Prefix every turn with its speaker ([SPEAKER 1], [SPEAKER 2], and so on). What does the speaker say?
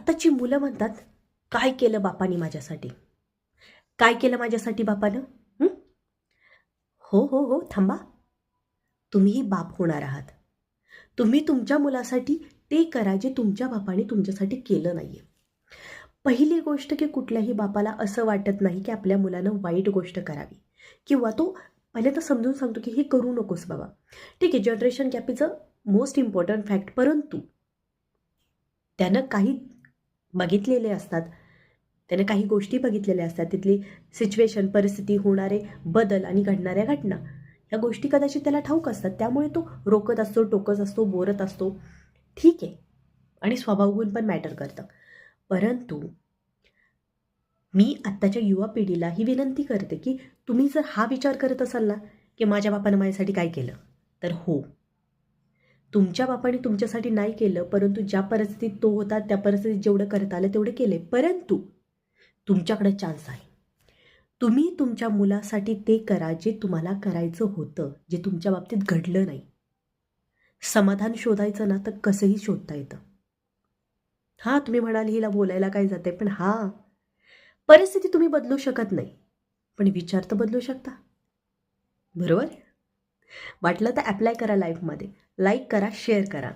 [SPEAKER 1] आत्ताची मुलं म्हणतात, काय केलं बापाने माझ्यासाठी, काय केलं माझ्यासाठी बापानं. हं? हो हो हो, थांबा. तुम्हीही बाप होणार आहात. तुम्ही तुमच्या मुलासाठी ते करा जे तुमच्या बापाने तुमच्यासाठी केलं नाहीये. पहिली गोष्ट की कुठल्याही बापाला असं वाटत नाही की आपल्या मुलानं वाईट गोष्ट करावी, किंवा तो पहिले तर समजून सांगतो की हे करू नकोस बाबा. ठीक आहे, generation gap is a most important fact, परंतु त्यानं काही बघितलेले असतात, त्याने काही गोष्टी बघितलेल्या असतात, तिथली सिच्युएशन, परिस्थिती, होणारे बदल आणि घडणाऱ्या घटना, या गोष्टी कदाचित त्याला ठाऊक असतात. त्यामुळे तो रोकत असतो, टोकत असतो, बोरत असतो. ठीक आहे, आणि स्वभावगुण पण मॅटर करतं. परंतु मी आत्ताच्या युवा पिढीला ही विनंती करते की तुम्ही जर हा विचार करत असाल ना की माझ्या बापानं माझ्यासाठी काय केलं, तर हो, तुमच्या बापाने तुमच्यासाठी नाही केलं, परंतु ज्या परिस्थितीत तो होता त्या परिस्थितीत जेवढं करता आलं तेवढं केले. परंतु तुमच्याकडे चान्स आहे. तुम्ही तुमच्या मुलासाठी ते करा जे तुम्हाला करायचं होतं, जे तुमच्या बाबतीत घडलं नाही. समाधान शोधायचं ना तर कसंही शोधता येतं. हां, तुम्ही म्हणाल हिला बोलायला काय जाते, पण हां, परिस्थिती तुम्ही बदलू शकत नाही, पण विचार तर बदलू शकता. बरोबर? वाटलं तर ॲप्लाय करा लाईफमध्ये. लाईक करा, शेअर करा.